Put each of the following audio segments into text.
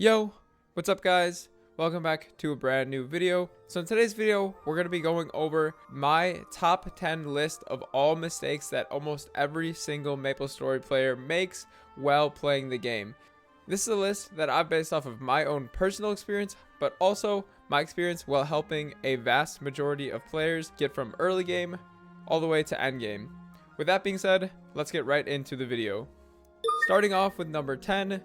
Yo, what's up guys? Welcome back to a brand new video. So in today's video, we're going to be going over my top 10 list of all mistakes that almost every single MapleStory player makes while playing the game. This is a list that I've based off of my own personal experience, but also my experience while helping a vast majority of players get from early game all the way to end game. With that being said, let's get right into the video. Starting off with number 10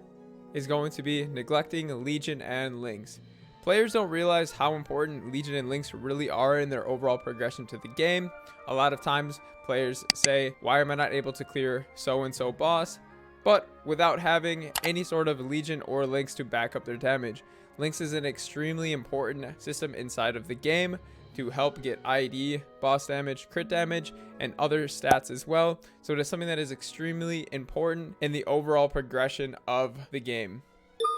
is going to be neglecting Legion and Links. Players don't realize how important Legion and Links really are in their overall progression to the game. A lot of times players say, why am I not able to clear so and so boss? But without having any sort of Legion or Links to back up their damage. Links is an extremely important system inside of the game to help get ID, boss damage, crit damage, and other stats as well. So it is something that is extremely important in the overall progression of the game.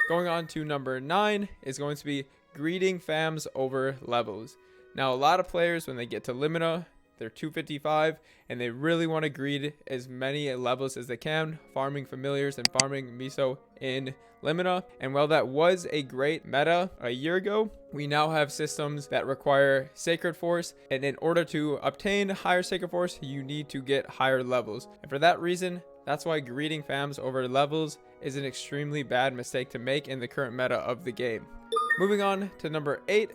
Going on to number 9 is going to be greeting fams over levels. Now a lot of players, when they get to Limina, they're 255 and they really want to greed as many levels as they can, farming familiars and farming Miso in Limina. And while that was a great meta a year ago, we now have systems that require Sacred Force, and in order to obtain higher Sacred Force, you need to get higher levels. And for that reason, that's why greeting fams over levels is an extremely bad mistake to make in the current meta of the game. Moving on to number 8,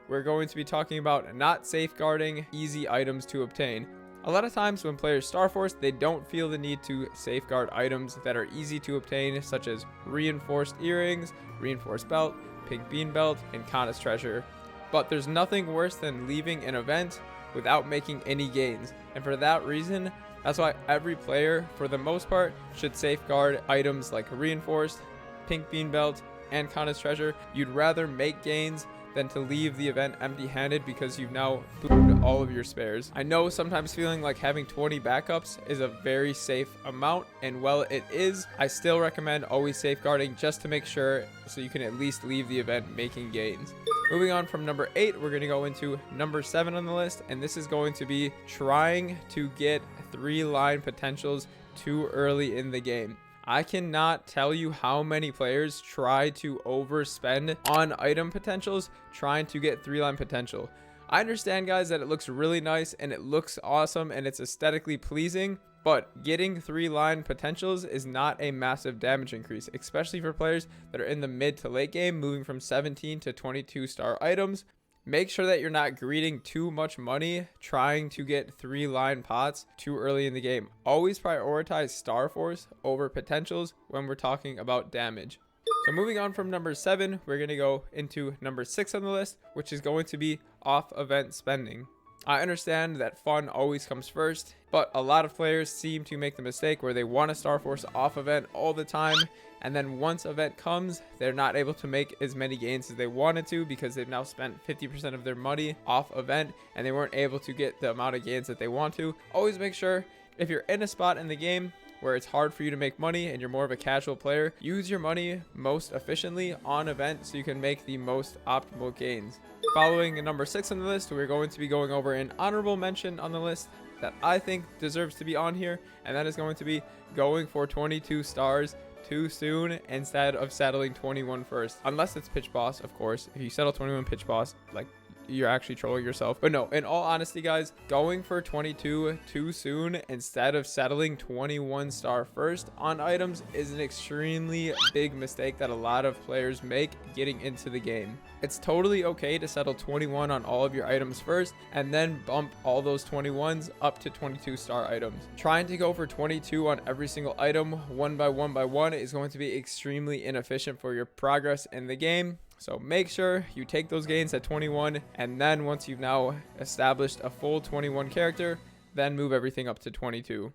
we're going to be talking about not safeguarding easy items to obtain. A lot of times when players Star Force, they don't feel the need to safeguard items that are easy to obtain, such as reinforced earrings, reinforced belt, pink bean belt, and Kana's treasure. But there's nothing worse than leaving an event without making any gains. And for that reason, that's why every player, for the most part, should safeguard items like reinforced, pink bean belt, and Kana's treasure. You'd rather make gains than to leave the event empty-handed because you've now booted all of your spares. I know sometimes feeling like having 20 backups is a very safe amount, and while it is, I still recommend always safeguarding just to make sure, so you can at least leave the event making gains. Moving on from number 8, we're going to go into number 7 on the list, and this is going to be trying to get 3-line potentials too early in the game. I cannot tell you how many players try to overspend on item potentials trying to get 3-line potential. I understand, guys, that it looks really nice and it looks awesome and it's aesthetically pleasing, but getting 3-line potentials is not a massive damage increase, especially for players that are in the mid to late game, moving from 17 to 22 star items. Make sure that you're not greeting too much money trying to get 3-line pots too early in the game. Always prioritize Star Force over potentials when we're talking about damage. So moving on from number 7, we're going to go into number 6 on the list, which is going to be off event spending. I understand that fun always comes first, but a lot of players seem to make the mistake where they want to Star Force off event all the time, and then once event comes, they're not able to make as many gains as they wanted to because they've now spent 50% of their money off event and they weren't able to get the amount of gains that they want to. Always make sure, if you're in a spot in the game where it's hard for you to make money and you're more of a casual player, use your money most efficiently on event so you can make the most optimal gains. Following number 6 on the list, we're going to be going over an honorable mention on the list that I think deserves to be on here, and that is going to be going for 22 stars too soon instead of settling 21 first. Unless it's pitch boss, of course. If you settle 21 pitch boss, like, you're actually trolling yourself. But no, in all honesty, guys, going for 22 too soon instead of settling 21 star first on items is an extremely big mistake that a lot of players make getting into the game. It's totally okay to settle 21 on all of your items first and then bump all those 21s up to 22 star items. Trying to go for 22 on every single item one by one is going to be extremely inefficient for your progress in the game. So make sure you take those gains at 21, and then once you've now established a full 21 character, then move everything up to 22.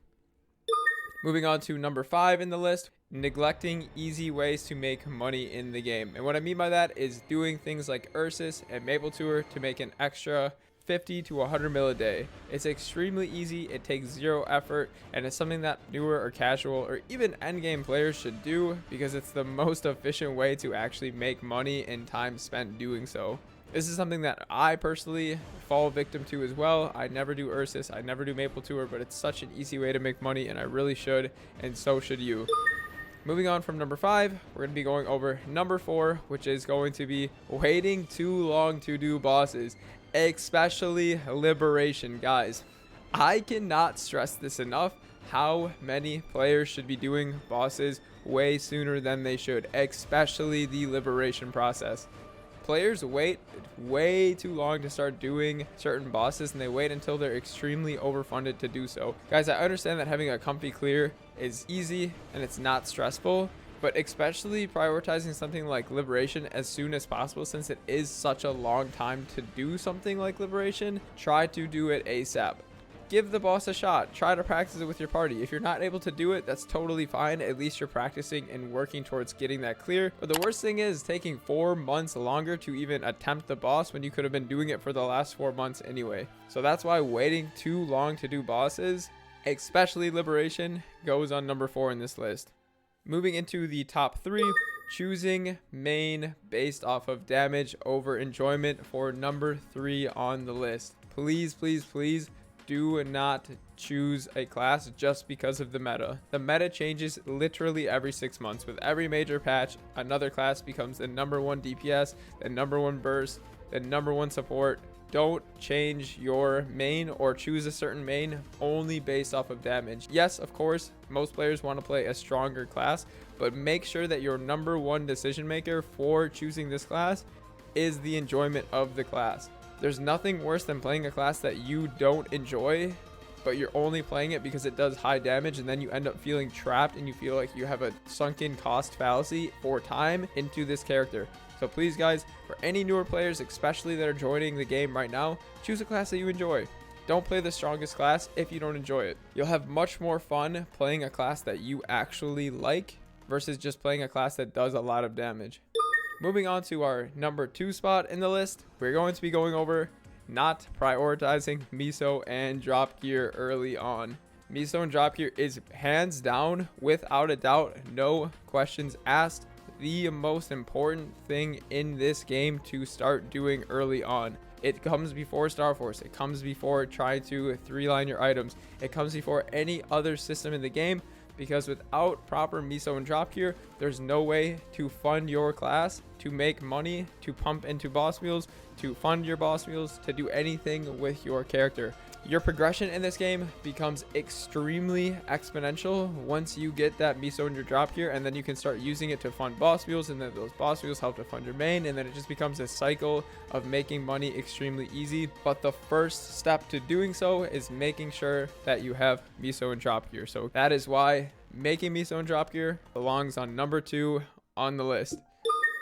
Moving on to number 5 in the list, neglecting easy ways to make money in the game. And what I mean by that is doing things like Ursus and MapleStory to make an extra 50 to 100 mil a day. It's extremely easy, it takes zero effort, and it's something that newer or casual or even endgame players should do because it's the most efficient way to actually make money in time spent doing so. This is something that I personally fall victim to as well. I never do Ursus, I never do MapleStory, but it's such an easy way to make money and I really should, and so should you. Moving on from number 5, we're going to be going over number 4, which is going to be waiting too long to do bosses, especially Liberation. Guys, I cannot stress this enough, how many players should be doing bosses way sooner than they should, especially the Liberation process. Players wait way too long to start doing certain bosses, and they wait until they're extremely overfunded to do so. Guys, I understand that having a comfy clear is easy and it's not stressful, but especially prioritizing something like Liberation as soon as possible, since it is such a long time to do something like Liberation. Try to do it ASAP. Give the boss a shot. Try to practice it with your party. If you're not able to do it, that's totally fine. At least you're practicing and working towards getting that clear. But the worst thing is taking 4 months longer to even attempt the boss when you could have been doing it for the last 4 months anyway. So that's why waiting too long to do bosses, especially Liberation, goes on number 4 in this list. Moving into the top 3, choosing main based off of damage over enjoyment for number 3 on the list. Please, please, please, do not choose a class just because of the meta. The meta changes literally every 6 months. With every major patch, another class becomes the number 1 DPS, the number 1 burst, the number 1 support. Don't change your main or choose a certain main only based off of damage. Yes, of course, most players want to play a stronger class, but make sure that your number 1 decision maker for choosing this class is the enjoyment of the class. There's nothing worse than playing a class that you don't enjoy, but you're only playing it because it does high damage, and then you end up feeling trapped and you feel like you have a sunken cost fallacy for time into this character. So please, guys, for any newer players, especially that are joining the game right now, choose a class that you enjoy. Don't play the strongest class if you don't enjoy it. You'll have much more fun playing a class that you actually like versus just playing a class that does a lot of damage. Moving on to our number 2 spot in the list, we're going to be going over not prioritizing Miso and drop gear early on. Miso and drop gear is hands down, without a doubt, no questions asked, the most important thing in this game to start doing early on. It comes before Star Force. It comes before trying to 3-line your items. It comes before any other system in the game, because without proper Miso and drop gear, there's no way to fund your class, to make money, to pump into boss wheels, to fund your boss wheels, to do anything with your character. Your progression in this game becomes extremely exponential once you get that Miso and your drop gear, and then you can start using it to fund boss wheels, and then those boss wheels help to fund your main, and then it just becomes a cycle of making money extremely easy. But the first step to doing so is making sure that you have Miso and drop gear. So that is why making Miso and drop gear belongs on number 2 on the list.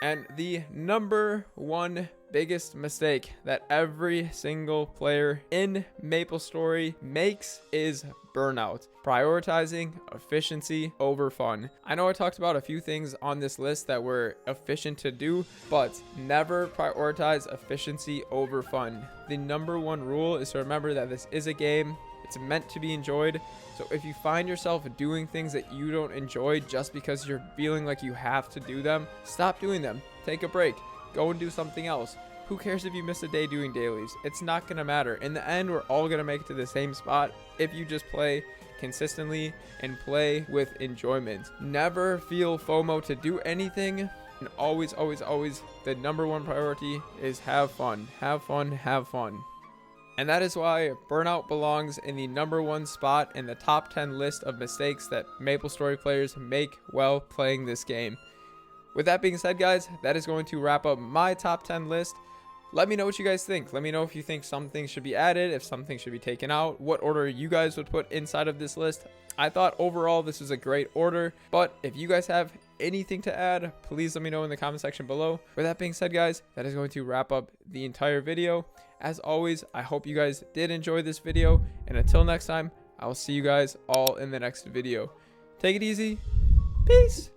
And the number 1 biggest mistake that every single player in MapleStory makes is burnout. Prioritizing efficiency over fun. I know I talked about a few things on this list that were efficient to do, but never prioritize efficiency over fun. The number 1 rule is to remember that this is a game. It's meant to be enjoyed. So if you find yourself doing things that you don't enjoy just because you're feeling like you have to do them, stop doing them. Take a break. Go and do something else. Who cares if you miss a day doing dailies? It's not going to matter. In the end, we're all going to make it to the same spot if you just play consistently and play with enjoyment. Never feel FOMO to do anything. And always, always, always, the number 1 priority is have fun. Have fun, have fun. And that is why Burnout belongs in the number 1 spot in the top 10 list of mistakes that MapleStory players make while playing this game. With that being said, guys, that is going to wrap up my top 10 list. Let me know what you guys think. Let me know if you think something should be added, if something should be taken out, what order you guys would put inside of this list. I thought overall this was a great order, but if you guys have anything to add, please let me know in the comment section below. With that being said, guys, that is going to wrap up the entire video. As always, I hope you guys did enjoy this video, and until next time, I will see you guys all in the next video. Take it easy. Peace.